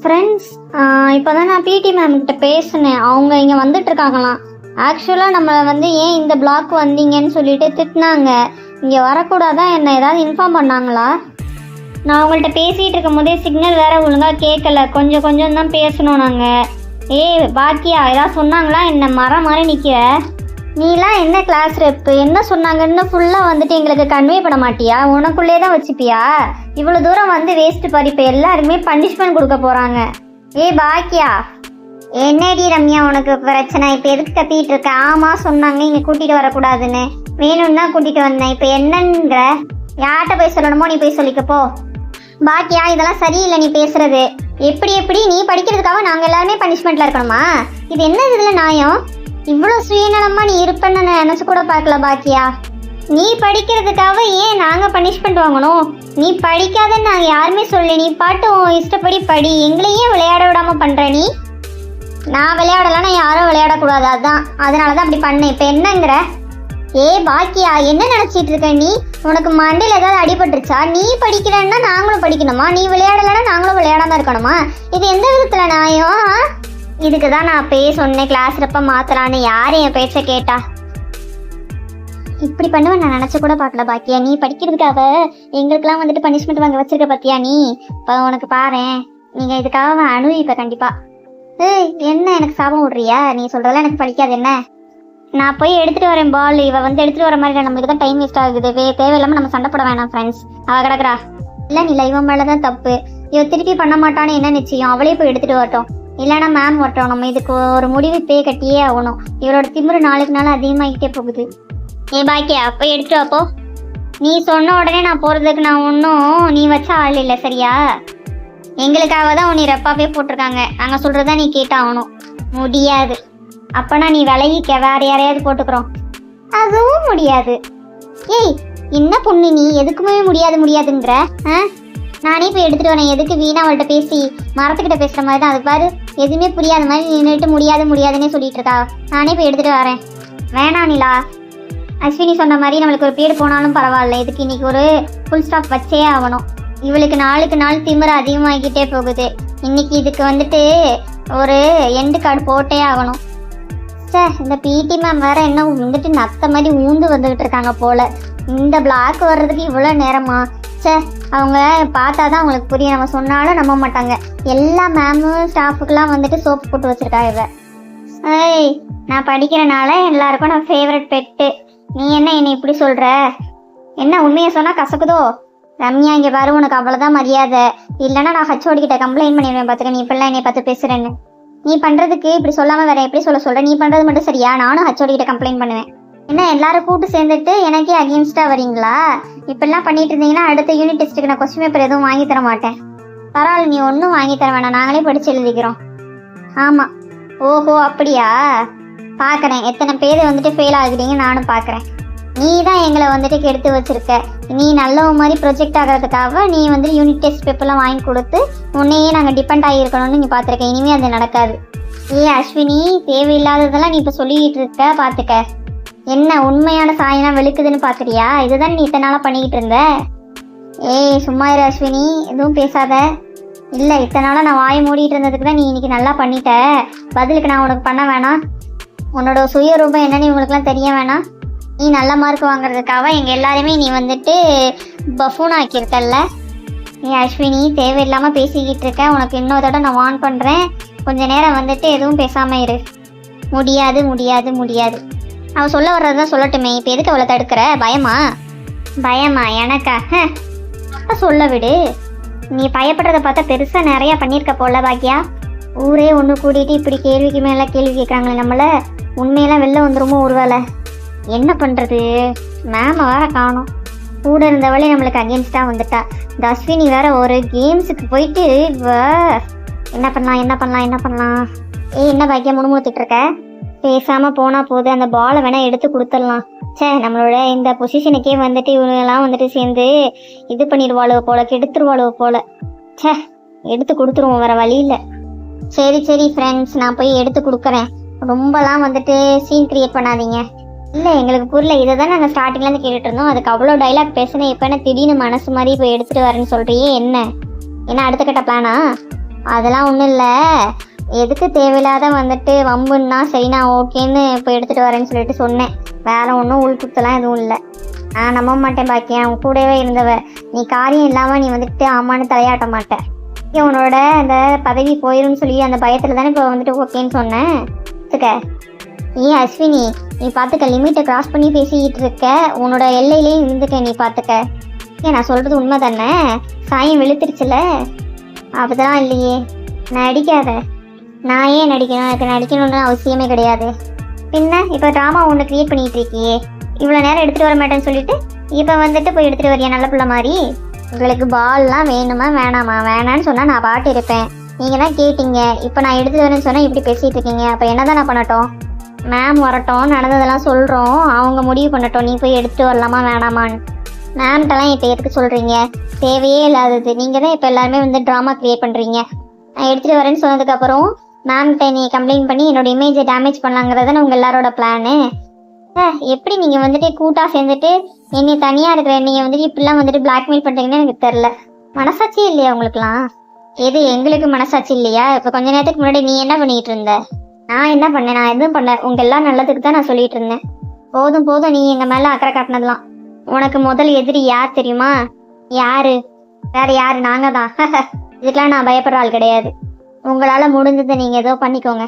Friends, இப்போ தான் நான் பிடி மேம் கிட்ட பேசினேன். அவங்க இங்கே வந்துட்டு இருக்காங்களாம். ஆக்சுவலாக நம்ம ஏன் இந்த பிளாக் வந்தீங்கன்னு சொல்லிட்டு திட்டினாங்க. இங்கே வரக்கூடாதான் என்ன ஏதாவது இன்ஃபார்ம் பண்ணாங்களா? நான் அவங்கள்ட்ட பேசிகிட்டு இருக்கும் போதே சிக்னல் வேறு ஒழுங்காக கேட்கல. கொஞ்சம் கொஞ்சம் தான் பேசணும் நாங்கள். பாக்கியா ஏதாவது சொன்னாங்களா? என்ன மரம் மாதிரி நிற்கிற நீலாம்? என்ன கிளாஸ் ரெப்பு என்ன சொன்னாங்கன்னு ஃபுல்லாக எங்களுக்கு கன்வே பண்ண மாட்டியா? உனக்குள்ளே தான் வச்சுப்பியா? இவ்வளோ தூரம் வேஸ்ட்டு பாரு. இப்போ எல்லாருமே பனிஷ்மெண்ட் கொடுக்க போகிறாங்க. பாக்கியா, என்னடி ரம்யா உனக்கு பிரச்சனை? இப்போ எதுக்கு கத்திட்டு இருக்க? ஆமாம் சொன்னாங்க இங்கே கூட்டிகிட்டு வரக்கூடாதுன்னு. வேணும்னு தான் கூட்டிகிட்டு வந்தேன். இப்போ என்னங்கிற? யார்கிட்ட போய் சொல்லணுமோ நீ போய் சொல்லிக்கப்போ. பாக்கியா, இதெல்லாம் சரியில்லை நீ பேசுறது. எப்படி நீ படிக்கிறதுக்காக நாங்கள் எல்லாருமே பனிஷ்மெண்ட்டில் இருக்கணுமா? இது என்ன இதில் நியாயம்? இவ்வளோ சுயநலமாக நீ இருப்பேன்னு நான் நினச்சி கூட பார்க்கல பாக்கியா. நீ படிக்கிறதுக்காக ஏன் நாங்கள் பனிஷ்மெண்ட் வாங்கணும்? நீ படிக்காதன்னு நாங்கள் யாருமே சொல்லி. நீ பாட்டு இஷ்டப்படி படி. எங்களையே விளையாட விடாமல் பண்ணுற நீ. நான் விளையாடலாம், நான் யாரும் விளையாடக்கூடாது. அதனால தான் அப்படி பண்ணேன். இப்போ என்னங்கிற? பாக்கியா, என்ன நினச்சிட்டு இருக்க நீ? உனக்கு மண்டையில் ஏதாவது அடிபட்டுருச்சா? நீ படிக்கிறன்னா நாங்களும் படிக்கணுமா? நீ விளையாடலைன்னா நாங்களும் விளையாடாம இருக்கணுமா? இது எந்த விதத்தில் நியாயம்? இதுக்கு தான் நான் அப்பயே சொன்னேன் கிளாஸ் ரெப்ப மாத்தலான்னு. யார் என் பேச்சை கேட்டா? இப்படி பண்ணுவேன் நான் நினச்ச கூட பார்க்கல பாக்கியா. நீ படிக்கிறதுக்காக எங்களுக்கெல்லாம் பனிஷ்மெண்ட் வாங்க வச்சிருக்க பார்த்தியா நீ? இப்போ உனக்கு பாரேன், நீங்கள் இதுக்காக அனுபவிப்ப கண்டிப்பாக. என்ன எனக்கு சாபம் விட்றியா? நீ சொல்கிறதெல்லாம் எனக்கு படிக்காது. என்ன நான் போய் எடுத்துகிட்டு வரேன் பால். இவ எடுத்துகிட்டு வர மாதிரி நம்மளுக்கு தான் டைம் வேஸ்ட் ஆகுது. தேவையில்லாமல் நம்ம சண்டை போட வேணாம் ஃப்ரெண்ட்ஸ். அவள் கிடக்குறா. இல்லை நீ இவன் மேலே தான் தப்பு. இவ திருப்பி பண்ண மாட்டான்னு என்ன நிச்சயம்? அவளே போய் எடுத்துகிட்டு வரட்டும். இல்லைன்னா மேம் வரட்டும். நம்ம இதுக்கு ஒரு முடிவு பே கட்டியே ஆகணும். இவளோட திமிரு நாளுக்கு நாள் அதிகமாகிட்டே போகுது. பாக்கியா, போய் எடுத்துட்டு வாப்போ. நீ சொன்ன உடனே நான் போகிறதுக்கு நான் ஒன்றும் நீ வச்ச ஆள் இல்லை சரியா? எங்களுக்காக தான் உன்னை ரெப்பாவே போட்டிருக்காங்க. நாங்கள் சொல்கிறதா நீ கேட்டாகணும். முடியாது. அப்போனா நீ விலகிக்க, வேற யாரையாவது போட்டுக்கிறோம். அதுவும் முடியாது. என்ன பொண்ணு நீ? எதுக்குமே முடியாதுங்கிற? நானே போய் எடுத்துகிட்டு வரேன். எதுக்கு வீணா அவள்கிட்ட பேசி மரத்துக்கிட்ட பேசுகிற மாதிரி தான். அது பாரு, எதுவுமே புரியாத மாதிரி நின்றுட்டு முடியாதுன்னே சொல்லிட்டு இருக்கா. நானே போய் எடுத்துகிட்டு வரேன். வேணாம் நிலா. அஸ்வினி சொன்ன மாதிரி நம்மளுக்கு ஒரு பீரியட் போனாலும் பரவாயில்ல. இதுக்கு இன்னைக்கு ஒரு ஃபுல் ஸ்டாப் வச்சே ஆகணும். இவளுக்கு நாளுக்கு நாள் திமிர அதிகமாகிக்கிட்டே போகுது. இன்னைக்கு இதுக்கு ஒரு எண்டு கார்டு போட்டே ஆகணும். இந்த பிடி மேம் வேற என்ன நத்த மாதிரி ஊந்து வந்துகிட்டு இருக்காங்க போல. இந்த பிளாக் வர்றதுக்கு இவ்வளோ நேரமா? அவங்க பார்த்தா தான் அவங்களுக்கு புரியும். நம்ம சொன்னாலும் நம்ப மாட்டாங்க. எல்லா மேமும் ஸ்டாஃபுக்கெல்லாம் சோப்பு போட்டு வச்சிருக்கா இவ. நான் படிக்கிறனால எல்லாருக்கும் நான் ஃபேவரட் பெட்டு. நீ என்ன என்னை இப்படி சொல்ற? என்ன உண்மையை சொன்னால் கசக்குதோ? ரம்யா, இங்கே பாரு, உனக்கு அவ்வளோதான் மரியாதை. இல்லைன்னா நான் ஹச்ஓடி கிட்ட கம்ப்ளைண்ட் பண்ணிடுவேன். பார்த்துக்க, நீ இப்பெல்லாம் என்னை பார்த்து பேசுறேன்னு. நீ பண்ணுறதுக்கு இப்படி சொல்லாமல் வேற எப்படி சொல்ற? நீ பண்ணுறது மட்டும் சரியா? நானும் ஹச்ஓடி கிட்ட கம்ப்ளைண்ட் பண்ணுவேன். என்ன எல்லாரும் கூட்டு சேர்ந்துட்டு எனக்கே அகேன்ஸ்டாக வரீங்களா? இப்படிலாம் பண்ணிட்டு இருந்தீங்கன்னா அடுத்த யூனிட் டெஸ்ட்டுக்கு நான் கொஸ்டின் பேப்பர் எதுவும் வாங்கி தர மாட்டேன். பரவாயில்ல, நீ ஒன்றும் வாங்கி தர வேணாம். நாங்களே படித்து எழுதிக்கிறோம். ஆமாம். ஓஹோ அப்படியா? பார்க்குறேன் எத்தனை பேர் ஃபெயில் ஆகுறீங்க நானும் பார்க்குறேன். நீ தான் எங்களை கெடுத்து வச்சிருக்க. நீ நல்ல மாதிரி ப்ரொஜெக்ட் ஆகிறதுக்காக நீ யூனிட் டெஸ்ட் பேப்பர்லாம் வாங்கி கொடுத்து உன்னையே நாங்கள் டிபெண்ட் ஆகியிருக்கணும்னு நீ பார்த்துருக்க. இனிமேல் அது நடக்காது. அஸ்வினி, தேவையில்லாததெல்லாம் நீ இப்போ சொல்லிக்கிட்டு இருக்க. பார்த்துக்க, என்ன உண்மையான சாயனா வெளுக்குதுன்னு பார்க்குறியா? இதுதான் நீ இத்தனை நாளாக பண்ணிக்கிட்டு இருந்த. சும்மா இரு அஸ்வினி, எதுவும் பேசாத. இல்லை, இத்தனை நாளாக நான் வாயை மூடிட்டு இருந்ததுக்கு தான் நீ இன்னைக்கு நல்லா பண்ணிட்ட. பதிலுக்கு நான் உனக்கு பண்ண வேணாம். உன்னோட சுயரூபம் என்னன்னு இவங்களுக்குலாம் தெரிய வேணாம். நீ நல்ல மார்க் வாங்குறதுக்காக எங்கள் எல்லாருமே நீ பஃபூன் ஆக்கியிருக்கல்ல. அஸ்வினி, தேவையில்லாமல் பேசிக்கிட்டு இருக்க. உனக்கு இன்னொரு தடவை நான் வார்ன் பண்ணுறேன். கொஞ்ச நேரம் எதுவும் பேசாமல் இரு. முடியாது. அவள் சொல்ல வர்றதுதான் சொல்லட்டுமே. இப்போ எதுக்கு அவளை தடுக்கிற? பயமா எனக்கா? அப்போ சொல்ல விடு. நீ பயப்படுறத பார்த்தா பெருசாக நிறையா பண்ணியிருக்க போல பாக்கியா. ஊரே ஒன்று கூட்டிகிட்டு இப்படி கேள்விக்கு மேலே கேள்வி கேட்குறாங்களே நம்மளை. உண்மையெல்லாம் வெளில வந்துருமோ ஒரு வேலை. என்ன பண்ணுறது? மேம் வேற காணும். கூட இருந்தவளே நம்மளுக்கு அகேன்ஸ்டாக வந்துட்டா. இந்த அஸ்வினி வேற ஒரு கேம்ஸுக்கு போயிட்டு என்ன பண்ணலாம்? என்ன பாக்கியா முணுமுணுத்துட்டு இருக்க? பேசாமல் போனால் போது. அந்த பாலை வேணால் எடுத்து கொடுத்துடலாம். நம்மளோட இந்த பொசிஷனுக்கே இவங்கெல்லாம் சேர்ந்து இது பண்ணிடுவாளோ போல, கெடுத்துருவாளோ போல. எடுத்து கொடுத்துருவோம், வேற வழி இல்லை. சரி ஃப்ரெண்ட்ஸ், நான் போய் எடுத்து கொடுக்குறேன். ரொம்பலாம் சீன் கிரியேட் பண்ணாதீங்க. இல்லை, எங்களுக்கு புரியல. இதை தான் நாங்கள் ஸ்டார்டிங்லேருந்து கேட்டுட்டு இருந்தோம். அதுக்கு அவ்வளோ டைலாக் பேசினேன். இப்போ என்ன திடீர்னு மனசு மாதிரி இப்போ எடுத்துகிட்டு வரேன்னு சொல்கிறியே? என்ன அடுத்த கட்ட பிளானா? அதெல்லாம் ஒன்றும் இல்லை. எதுக்கு தேவையில்லாத வந்துட்டு வம்புன்னா சரி நான் ஓகேன்னு இப்போ எடுத்துகிட்டு வரேன்னு சொல்லிட்டு சொன்னேன். வேற ஒன்றும் உள்குத்தெல்லாம் எதுவும் இல்லை. நான் நம்ப மாட்டேன் பாக்கியா, உன் கூடவே இருந்தவ. நீ காரியம் இல்லாமல் நீ வந்துட்டு ஆமான்னு தலையாட்ட மாட்டேன். உன்னோட அந்த பதவி போயிரும்னு சொல்லி அந்த பயத்தில் தானே இப்போ வந்துட்டு ஓகேன்னு சொன்னேன். பார்த்துக்க அஸ்வினி, நீ பார்த்துக்க, லிமிட்டை கிராஸ் பண்ணி பேசிக்கிட்டு இருக்க. உன்னோட எல்லையிலேயே இருந்துக்க, நீ பார்த்துக்க. நான் சொல்கிறது உண்மை தானே? சாயம் வெளுத்துருச்சுல. அப்படிதான் இல்லையே. நடிக்காத. நான் ஏன் நடிக்கணும்? எனக்கு நடிக்கணும்னு அவசியமே கிடையாது. பின்ன இப்போ ட்ராமா ஒன்று க்ரியேட் பண்ணிகிட்டு இருக்கியே, இவ்வளோ நேரம் எடுத்துகிட்டு வர மாட்டேன்னு சொல்லிட்டு இப்போ வந்துட்டு போய் எடுத்துகிட்டு வரியா நல்ல பிள்ளை மாதிரி? உங்களுக்கு பால்லாம் வேணுமா வேணாமா? வேணான்னு சொன்னால் நான் பாட்டு இருப்பேன். நீங்கள் தான் கேட்டீங்க. இப்போ நான் எடுத்துகிட்டு வரேன்னு சொன்னால் இப்படி பேசிகிட்டு இருக்கீங்க. அப்போ என்ன தான் நான் பண்ணட்டும்? மேம் வரட்டும், நடந்ததெல்லாம் சொல்கிறோம், அவங்க முடிவு பண்ணட்டும் நீ போய் எடுத்துகிட்டு வரலாமா வேணாமான்னு. மேம்கிட்டலாம் இப்போ எதுக்கு சொல்கிறீங்க? தேவையே இல்லாதது. நீங்கள் தான் இப்போ எல்லாருமே வந்து ட்ராமா க்ரியேட் பண்ணுறீங்க. நான் எடுத்துகிட்டு வரேன்னு சொன்னதுக்கப்புறம் மேம்கிட்ட நீ கம்ப்ளைண்ட் பண்ணி என்னோட இமேஜை டேமேஜ் பண்ணலாங்கிறதான உங்கள் எல்லாரோட பிளானு. எப்படி நீங்கள் வந்துட்டு கூட்டாக சேர்ந்துட்டு என்னை தனியாக இருக்கிற நீங்கள் வந்துட்டு இப்படிலாம் வந்துட்டு பிளாக்மெயில் பண்ணுறீங்கன்னு எனக்கு தெரில. மனசாட்சியே இல்லையா உங்களுக்குலாம்? எது எங்களுக்கு மனசாட்சி இல்லையா? இப்போ கொஞ்ச நேரத்துக்கு முன்னாடி நீ என்ன பண்ணிகிட்டு இருந்த? நான் என்ன பண்ணேன்? நான் எதுவும் பண்ணல. உங்கள் எல்லாம் நல்லதுக்கு தான் நான் சொல்லிட்டு இருந்தேன். போதும் போதும், நீ எங்கள் மேலே அக்கறை காட்டினதுலாம். உனக்கு முதல் எதிரி யார் தெரியுமா? யாரு? வேற யாரு? நாங்கள் தான். இதுக்கெல்லாம் நான் பயப்படுற ஆள் கிடையாது. உங்களால் முடிஞ்சதை நீங்கள் ஏதோ பண்ணிக்கோங்க.